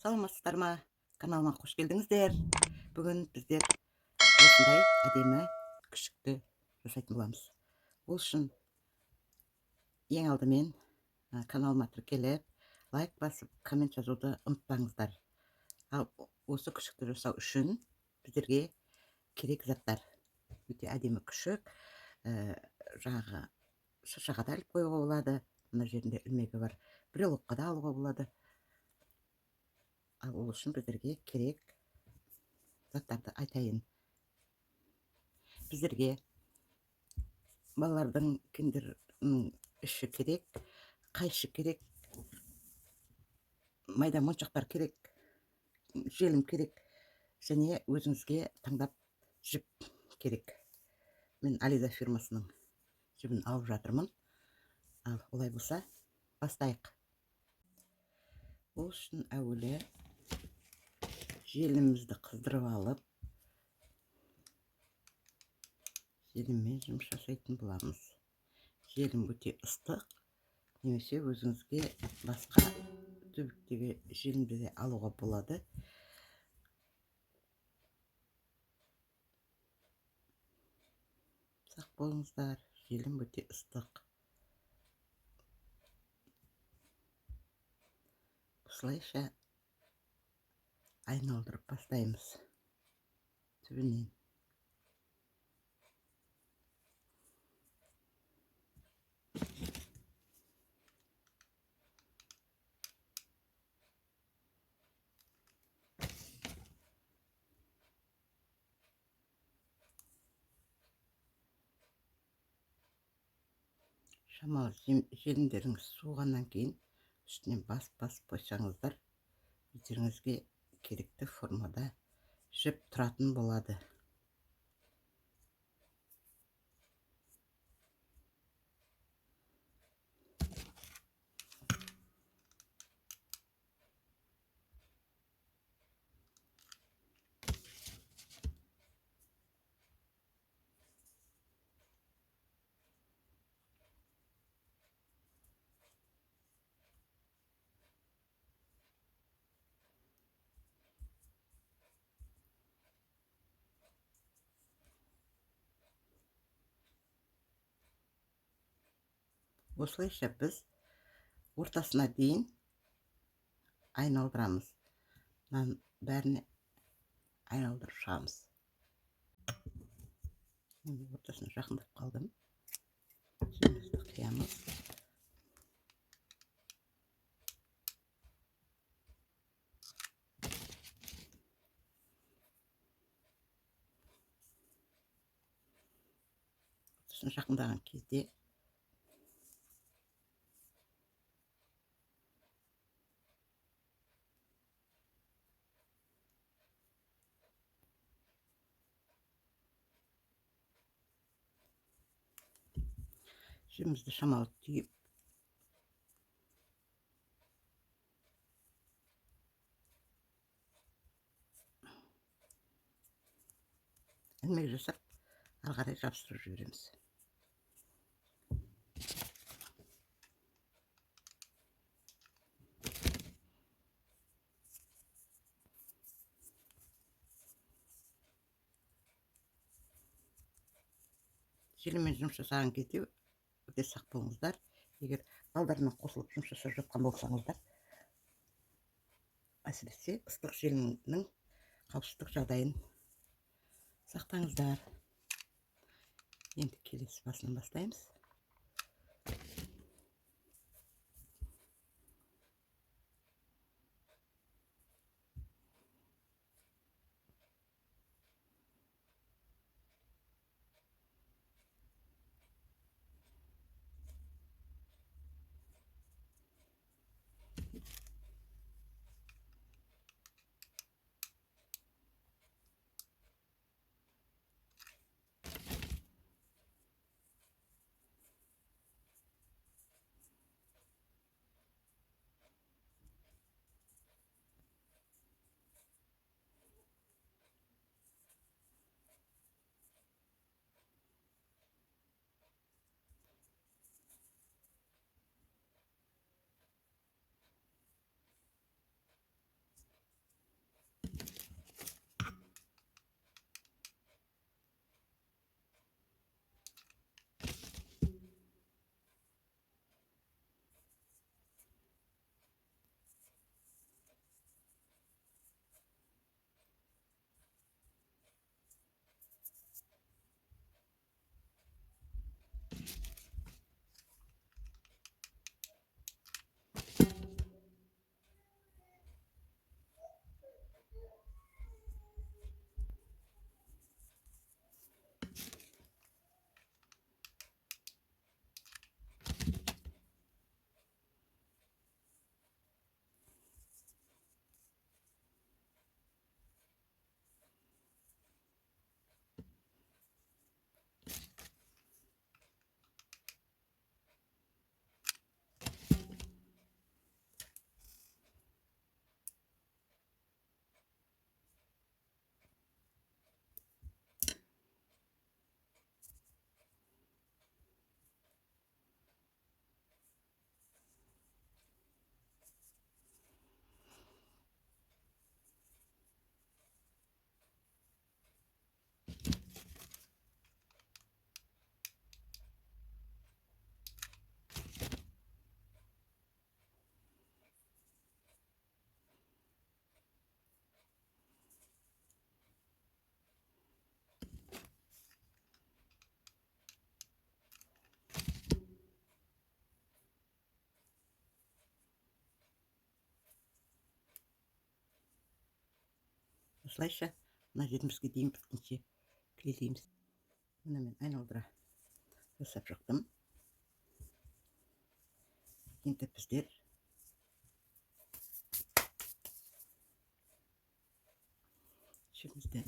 Саламатсыздар ма? Каналыма қош келдіңіздер. Бүгін біздер осындай әдемі күшікті жасайтын боламыз. Ол үшін ең алдымен каналыма тіркеліп, лайк басып, коммент жазуды ұмытпаңыздар. Ал осы күшікті жасау үшін біздерге керек заттар. Өте әдемі күшік, жаңағы шыршаға да іліп қоюға болады. Мына жерінде ілмегі бар. Брелокқа да алуға болады. Ал ол үшін біздерге керек заттарды айтайын. Біздерге балалардың киндерінің іші керек, қайшы керек, майда моншақтар керек, желім керек, және өзіңізге таңдап жіп керек. Мен Ализа фирмасының жібін алып жатырмын. Ал олай болса, бастайық. Ол үшін әуелі желімізді қыздырып алып, желіммен жұмыс жасайтын боламыз. Желім өте ыстық, немесе өзіңізге басқа түбіктегі желімді де алуға болады. Сақ болыңыздар, желім өте ыстық. Осылайша айналдырып бастаймыз түбінен. Шамалы желімдеріңіз суығаннан кейін үстінен басып қойсаңыздар, өздеріңізге керекті формада жіп тұратын болады. Осылайша біз ортасына дейін айналдырамыз. Бәріне айналдырып шығамыз. Ортасына жақындап қалдым. Жемізді қиямыз. Ортасына жақындаған кезде жемізді шамалы түйіп, ілмек жасап, ары қарай жабыстырып жібереміз. Желіммен жұмыс жасаған кезде өте сақ болыңыздар. Егер балдармен қосылып жұмыс жасап жатқан болсаңыздар, әсіресе ыстық желімнің қауіпсіздік жағдайын сақтаңыздар. Енді келесі басынан бастаймыз. осылайша мына жерімізге дейін біткенше кілелейміз. Міне мен айналдыра жасап шықтым. Енді біздер жібімізді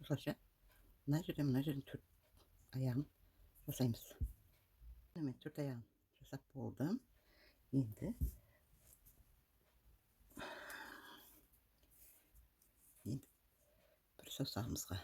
осылайша мына жерден төрт аяғын жасаймыз. Мен төрт аяғын жасап болдым. Енді бір саусағымызға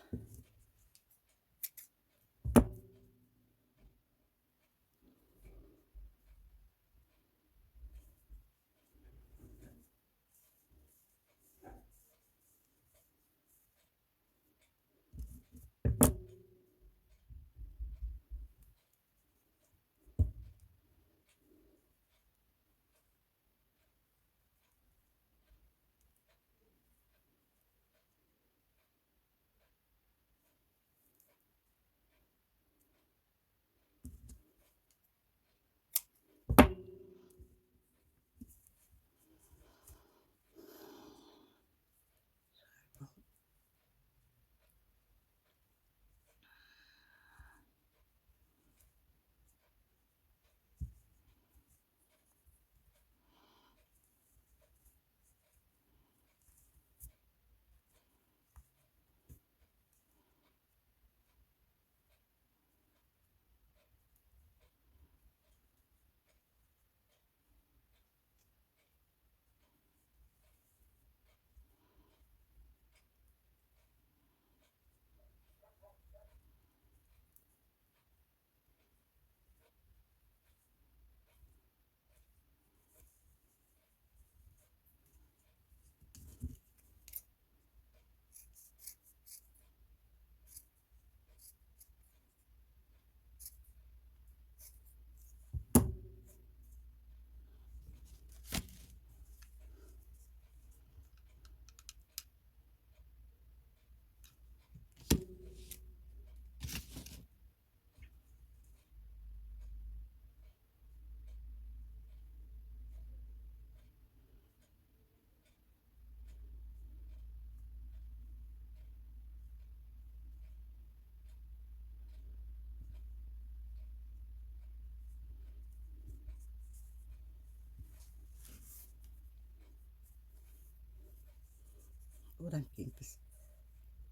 одан кейін біз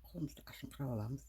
қолымызды ашыңқырап аламыз.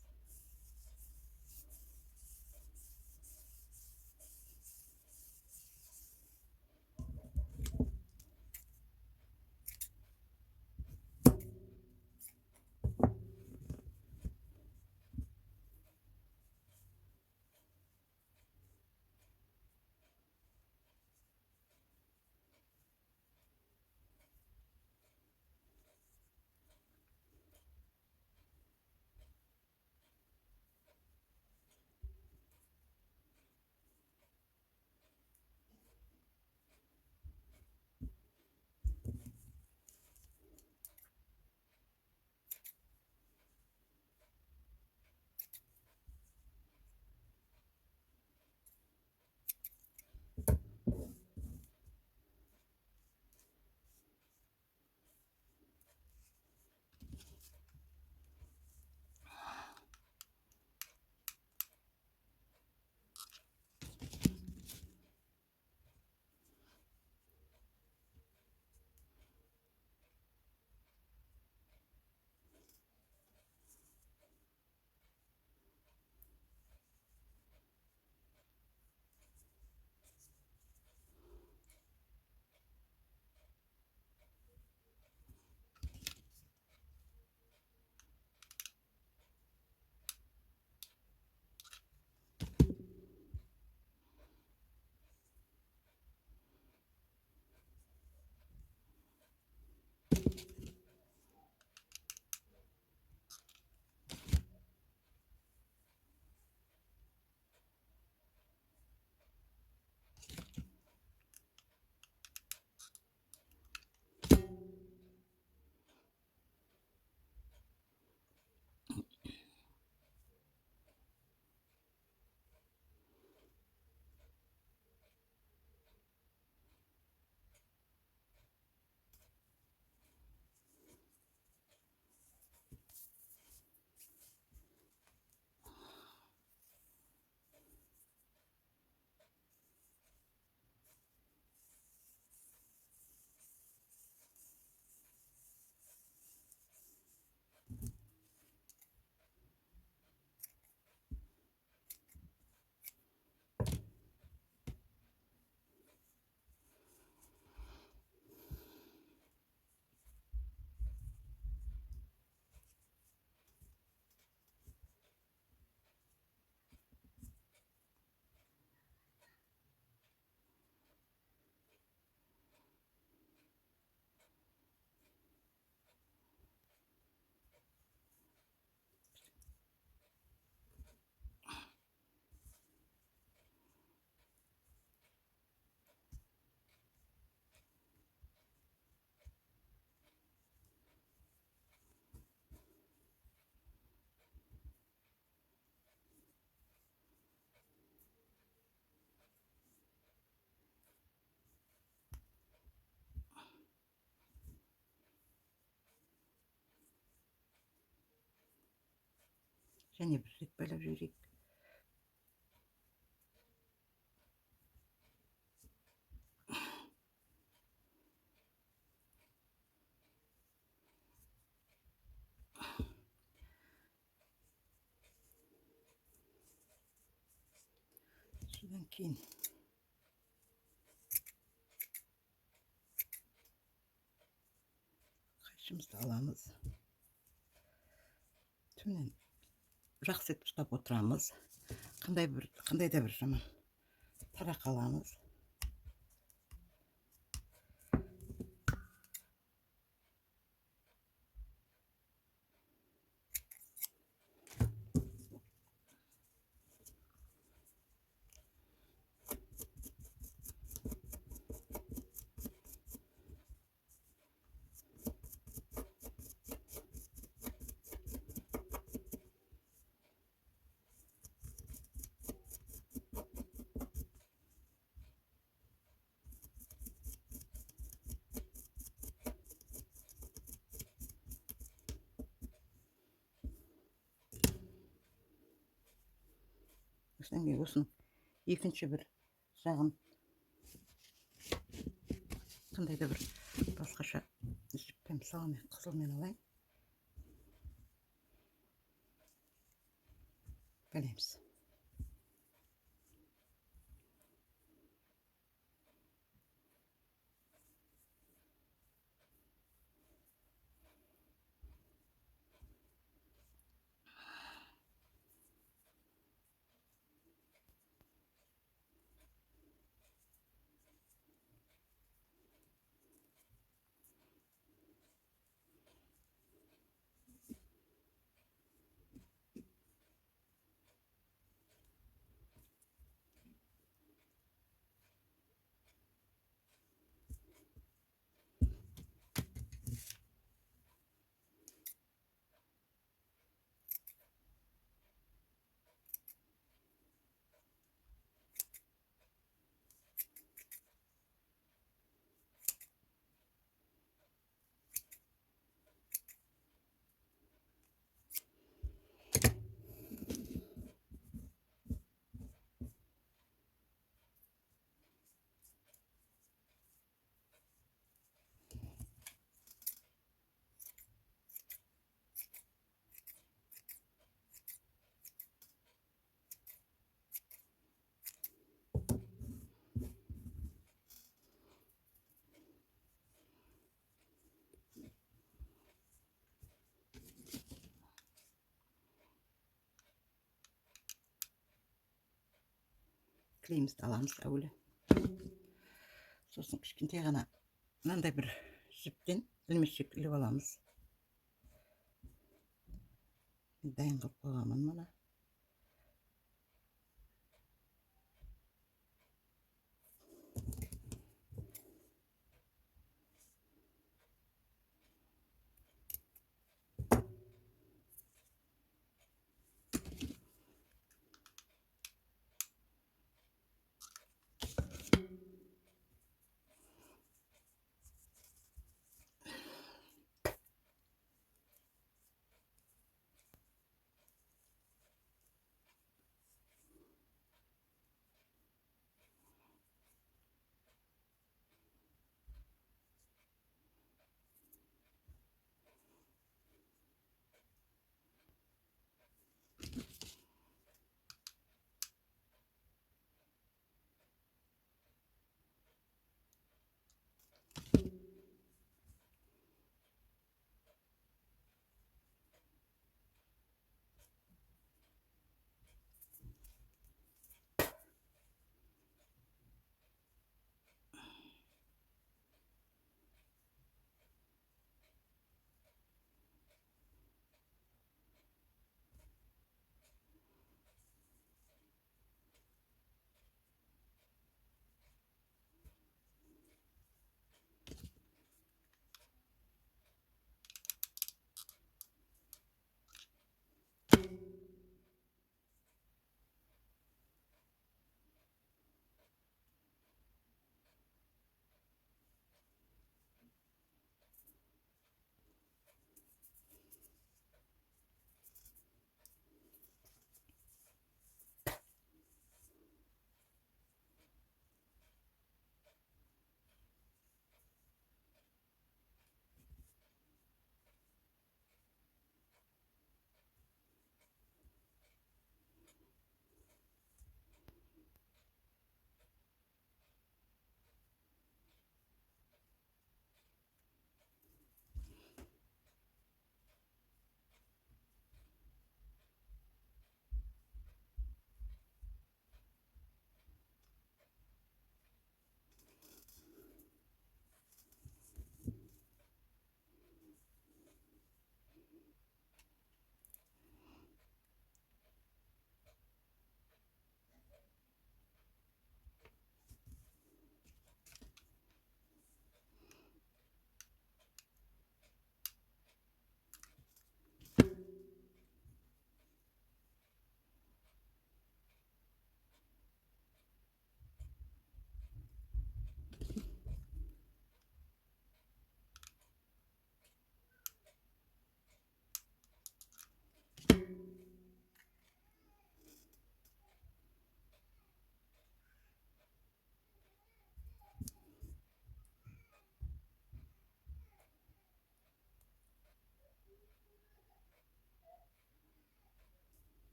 Және бір рет байлап жіберейік. Содан кейін қайшымызды аламыз. Төмен жақсы етіп ұстап отырамыз. Қандай да бір жаман тарақ аламыз. Осыдан кейін осының екінші бір жағын қандай да бір басқаша жіппен, мысалы мен қызылмен алайын. Байлаймыз. Клейімізді аламыз әуелі. Сосын кішкентай ғана мынандай бір жіптен ілмешек іліп аламыз. Дайын қылып қойғанмын мұны.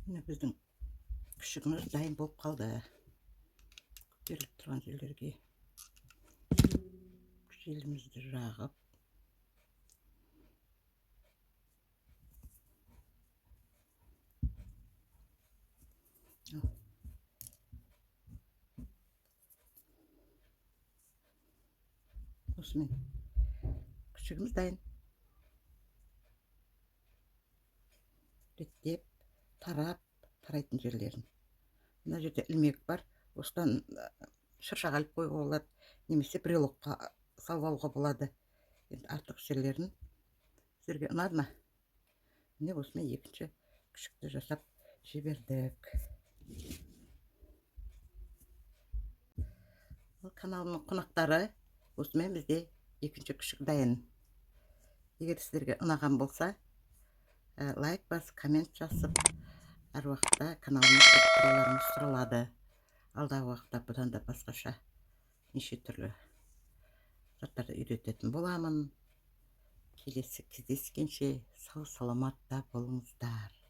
Міне біздің күшігіміз дайын болып қалды. Көтеріліп тұрған жерлерге желімізді жағып, осымен күшігіміз дайын. Реттеп, тарайтын жерлерін. Мына жерде ілмек бар. Осыдан шыршаға іліп қоюға болады, немесе брелокқа салып алуға болады. Енді артық жерлерін сіздерге ұнады ма? Міне осымен екінші күшікті жасап жібердік. Каналымның қонақтары, осымен бізде екінші күшік дайын. Егер сіздерге ұнаған болса, лайк басып, коммент жазып, әр уақытта каналыма сұрақтарыңыз сұралады. Алдағы уақытта бұдан да басқаша неше түрлі заттарды үйрететін боламын. Келесі кездескенше сау саламатта болыңыздар.